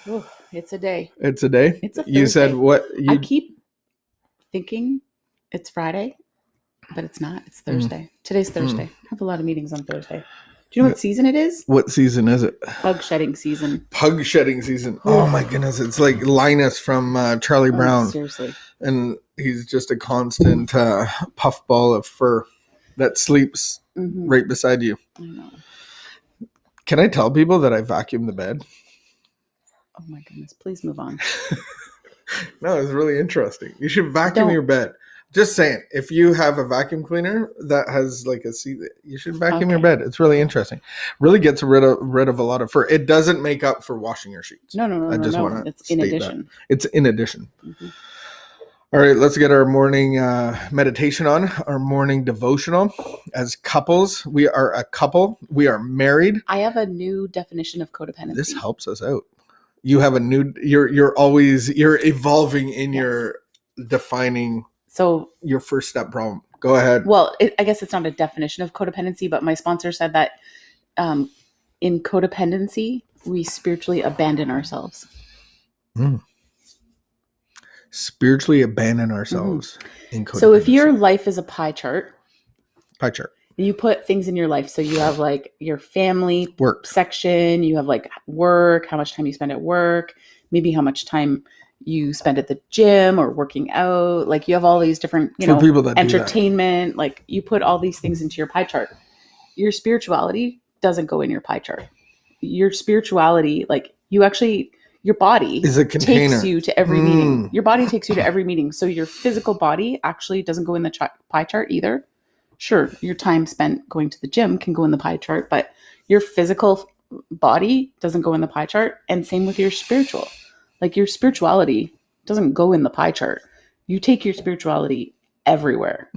Ooh, it's a day. It's a day? It's a You said Thursday. what? I keep thinking it's Friday, but it's not. It's Thursday. Today's Thursday. I have a lot of meetings on Thursday. Do you know what season it is? What season is it? Pug shedding season. Pug shedding season. Oh my goodness. It's like Linus from Charlie Brown. Seriously. And he's just a constant puffball of fur that sleeps right beside you. I know. Can I tell people that I vacuum the bed? Oh my goodness. Please move on. No, it's really interesting. You should vacuum your bed. Just saying, if you have a vacuum cleaner that has like a seat, you should vacuum your bed. It's really interesting. Really gets rid of a lot of fur. It doesn't make up for washing your sheets. No. Want to it's in addition. It's in addition. All right, let's get our morning meditation on, our morning devotional. As couples, we are a couple. We are married. I have a new definition of codependency. This helps us out. You have a new. You're evolving in your defining. So your first step problem. Go ahead. Well, I guess it's not a definition of codependency, but my sponsor said that in codependency, we spiritually abandon ourselves. Spiritually abandon ourselves in codependency. So if your life is a pie chart, you put things in your life. So you have like your family work section, you have like work, how much time you spend at work, maybe how much time you spend at the gym or working out. Like you have all these different, people that entertainment, like you put all these things into your pie chart. Your spirituality doesn't go in your pie chart. Your spirituality, like your body is a container. Takes you to every meeting. Your body takes you to every meeting. So your physical body actually doesn't go in the pie chart either. Sure, your time spent going to the gym can go in the pie chart, but your physical body doesn't go in the pie chart. And same with your spiritual. Like your spirituality doesn't go in the pie chart. You take your spirituality everywhere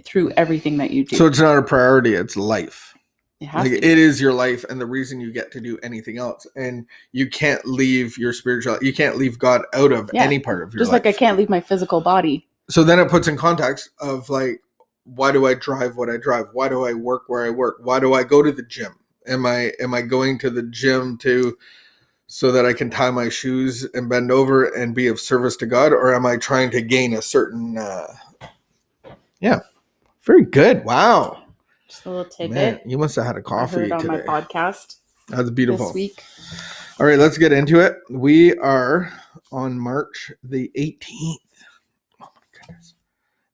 through everything that you do. So it's not a priority. It's life. It is your life and the reason you get to do anything else. And you can't leave your spirituality. You can't leave God out of any part of your life. Just like I can't leave my physical body. So then it puts in context of like, why do I drive what I drive? Why do I work where I work? Why do I go to the gym? Am I going to the gym so that I can tie my shoes and bend over and be of service to God? Or am I trying to gain a certain, very good. Wow. Just a little tidbit. Man, you must have had a coffee today. On my podcast. That's beautiful. This week. All right, let's get into it. We are on March the 18th. Oh my goodness.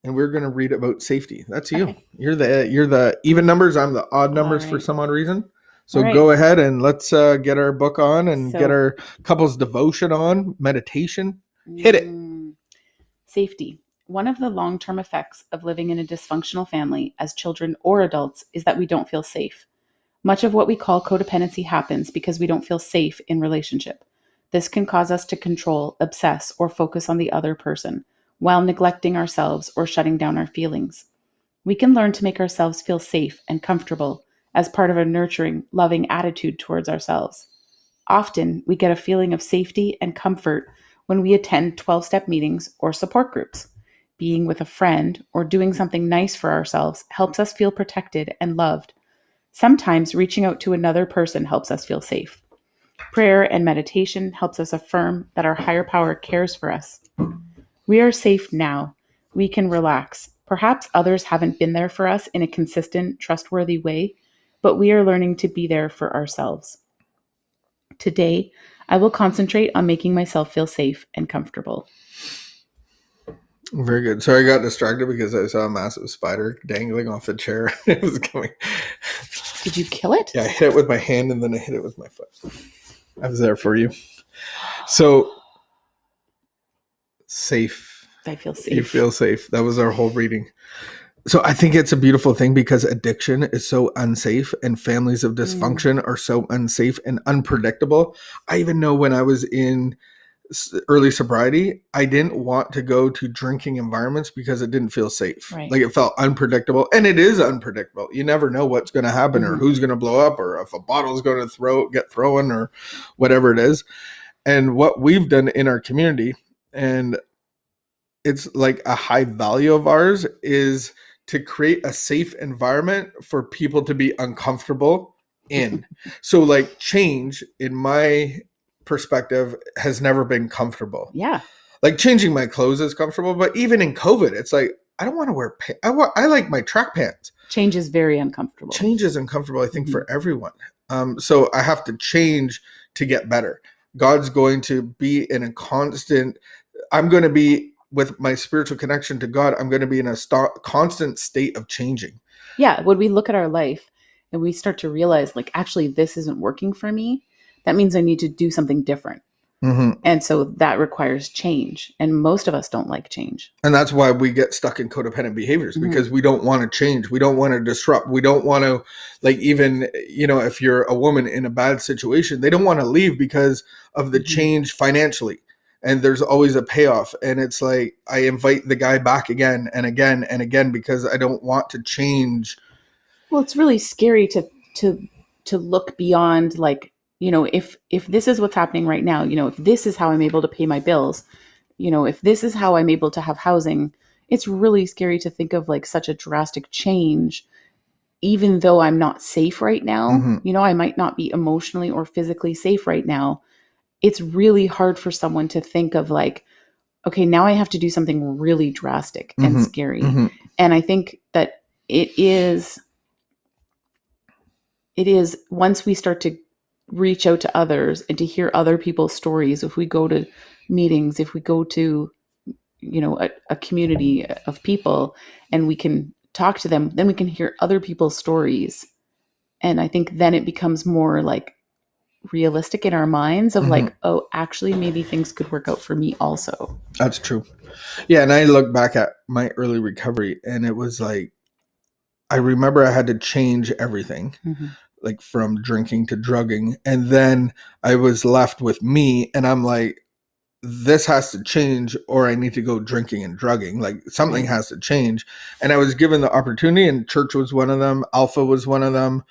And we're going to read about safety. That's you. Okay. You're the even numbers. I'm the odd numbers for some odd reason. So go ahead and let's get our book on and get our couples devotion on, meditation. Hit it. Safety. One of the long-term effects of living in a dysfunctional family as children or adults is that we don't feel safe. Much of what we call codependency happens because we don't feel safe in relationship. This can cause us to control, obsess, or focus on the other person while neglecting ourselves or shutting down our feelings. We can learn to make ourselves feel safe and comfortable as part of a nurturing, loving attitude towards ourselves. Often, we get a feeling of safety and comfort when we attend 12-step meetings or support groups. Being with a friend or doing something nice for ourselves helps us feel protected and loved. Sometimes reaching out to another person helps us feel safe. Prayer and meditation helps us affirm that our higher power cares for us. We are safe now. We can relax. Perhaps others haven't been there for us in a consistent, trustworthy way, but we are learning to be there for ourselves. Today, I will concentrate on making myself feel safe and comfortable. Very good. Sorry, I got distracted because I saw a massive spider dangling off the chair. It was coming. Did you kill it? Yeah, I hit it with my hand and then I hit it with my foot. I was there for you. So, safe. I feel safe. You feel safe. That was our whole reading. So I think it's a beautiful thing because addiction is so unsafe and families of dysfunction are so unsafe and unpredictable. I even know when I was in early sobriety, I didn't want to go to drinking environments because it didn't feel safe. Right. Like it felt unpredictable, and it is unpredictable. You never know what's going to happen or who's going to blow up or if a bottle's going to get thrown or whatever it is. And what we've done in our community, and it's like a high value of ours, is to create a safe environment for people to be uncomfortable in. So like change in my perspective has never been comfortable. Yeah. Like changing my clothes is comfortable, but even in COVID, it's like, I don't want to wear I like my track pants. Change is very uncomfortable. Change is uncomfortable, I think, for everyone. So I have to change to get better. God's going to be in a constant, I'm going to be with my spiritual connection to God, I'm going to be in a constant state of changing. Yeah. When we look at our life and we start to realize, like, actually, this isn't working for me, that means I need to do something different. And so that requires change. And most of us don't like change. And that's why we get stuck in codependent behaviors, because we don't want to change. We don't want to disrupt. We don't want to, like, even, you know, if you're a woman in a bad situation, they don't want to leave because of the change financially. And there's always a payoff. And it's like, I invite the guy back again and again and again because I don't want to change. Well, it's really scary to look beyond, like, you know, if this is what's happening right now, you know, if this is how I'm able to pay my bills, you know, if this is how I'm able to have housing, it's really scary to think of like such a drastic change, even though I'm not safe right now. You know, I might not be emotionally or physically safe right now. It's really hard for someone to think of like, okay, now I have to do something really drastic and scary. And I think that it is once we start to reach out to others and to hear other people's stories, if we go to meetings, if we go to, you know, a community of people and we can talk to them, then we can hear other people's stories. And I think then it becomes more like realistic in our minds of like, oh, actually maybe things could work out for me also. That's true. Yeah. And I look back at my early recovery and it was like, I remember I had to change everything. Like from drinking to drugging. And then I was left with me and I'm like, this has to change or I need to go drinking and drugging. Like something has to change. And I was given the opportunity, and church was one of them. Alpha was one of them.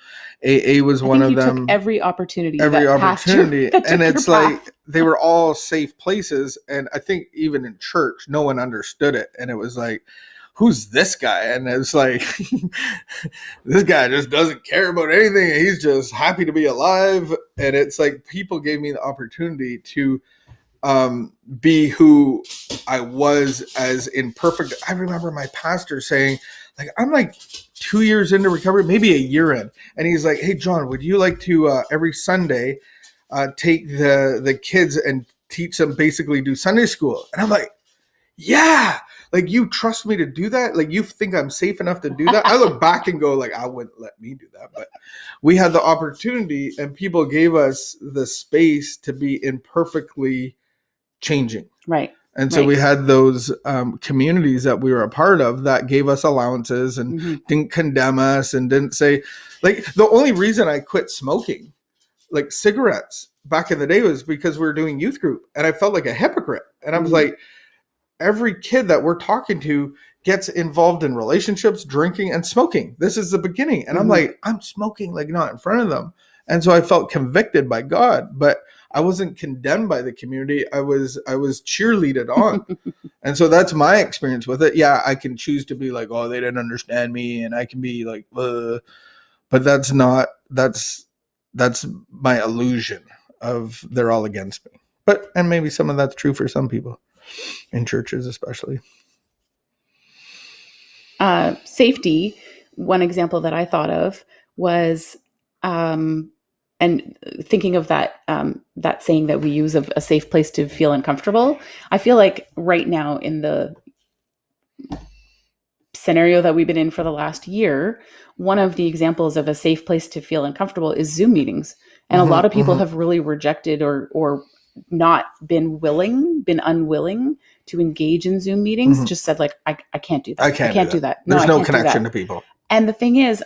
AA was one of them. Took every opportunity. And it's like, they were all safe places. And I think even in church, no one understood it. And it was like, who's this guy? And it's like, this guy just doesn't care about anything. He's just happy to be alive. And it's like, people gave me the opportunity to be who I was, as imperfect. I remember my pastor saying, like, I'm like 2 years into recovery, maybe a year in. And he's like, hey, John, would you like to every Sunday take the kids and teach them, basically do Sunday school? And I'm like, yeah. Like, you trust me to do that? Like, you think I'm safe enough to do that? I look back and go, like, I wouldn't let me do that. But we had the opportunity and people gave us the space to be imperfectly changing. Right. And so we had those communities that we were a part of that gave us allowances and didn't condemn us and didn't say, like, the only reason I quit smoking, like cigarettes back in the day, was because we were doing youth group and I felt like a hypocrite. And I was like, every kid that we're talking to gets involved in relationships, drinking, and smoking. This is the beginning. And I'm like, I'm smoking, like, not in front of them. And so I felt convicted by God, but I wasn't condemned by the community. I was cheerleaded on. And so that's my experience with it. Yeah, I can choose to be like, oh, they didn't understand me. And I can be like, but that's my illusion of they're all against me. And maybe some of that's true for some people. In churches, especially. Safety. One example that I thought of was, and thinking of that saying that we use of a safe place to feel uncomfortable. I feel like right now in the scenario that we've been in for the last year, one of the examples of a safe place to feel uncomfortable is Zoom meetings. And a lot of people have really rejected or not been unwilling to engage in Zoom meetings, just said like, I can't do that. I can't do that. There's no connection to people. And the thing is,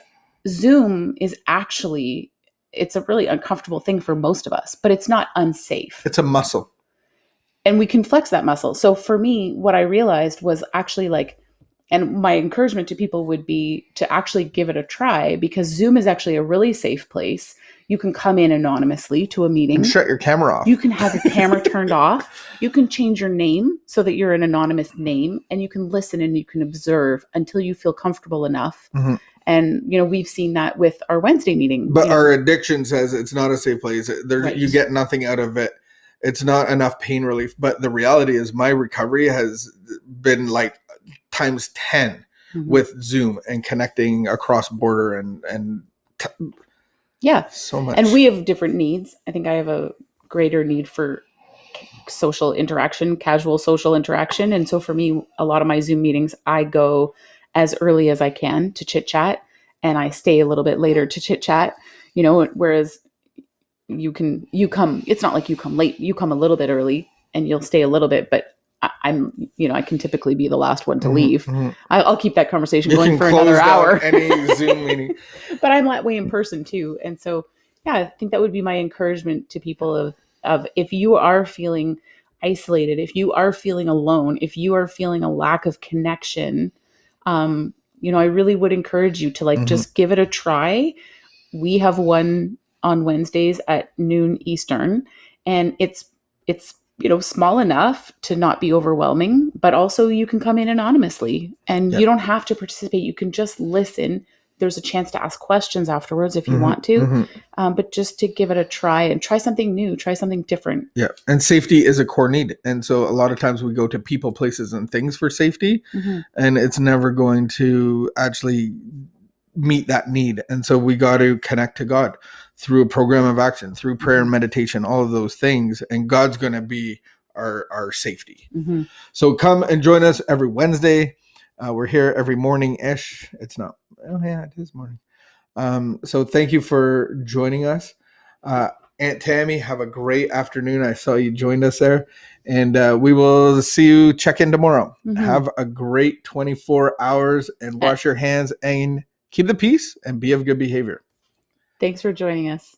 Zoom is actually, it's a really uncomfortable thing for most of us, but it's not unsafe. It's a muscle. And we can flex that muscle. So for me, what I realized was actually like, and my encouragement to people would be to actually give it a try, because Zoom is actually a really safe place. You can come in anonymously to a meeting. You can shut your camera off. You can have your camera turned off. You can change your name so that you're an anonymous name, and you can listen and you can observe until you feel comfortable enough. And, you know, we've seen that with our Wednesday meeting. But our addiction says it's not a safe place. You get nothing out of it. it's not enough pain relief. But the reality is my recovery has been like times 10 with Zoom and connecting across border and so much. And we have different needs. I think I have a greater need for social interaction, casual social interaction. And so for me, a lot of my Zoom meetings, I go as early as I can to chit chat, and I stay a little bit later to chit chat, whereas it's not like you come late, you come a little bit early and you'll stay a little bit, but I can typically be the last one to leave. I'll keep that conversation going for another hour. Any Zoom meeting. But I'm that way in person too. And so, I think that would be my encouragement to people of if you are feeling isolated, if you are feeling alone, if you are feeling a lack of connection, I really would encourage you to just give it a try. We have one on Wednesdays at noon Eastern, and it's small enough to not be overwhelming, but also you can come in anonymously and you don't have to participate. You can just listen. There's a chance to ask questions afterwards if you want to, but just to give it a try and try something new, try something different. Yeah. And safety is a core need. And so a lot of times we go to people, places, and things for safety, and it's never going to actually meet that need. And so we got to connect to God through a program of action, through prayer and meditation, all of those things. And God's going to be our safety. So come and join us every Wednesday. We're here every morning-ish. It's not. Oh, yeah, it is morning. So thank you for joining us. Aunt Tammy, have a great afternoon. I saw you joined us there. And we will see you, check in tomorrow. Have a great 24 hours and wash your hands and keep the peace and be of good behavior. Thanks for joining us.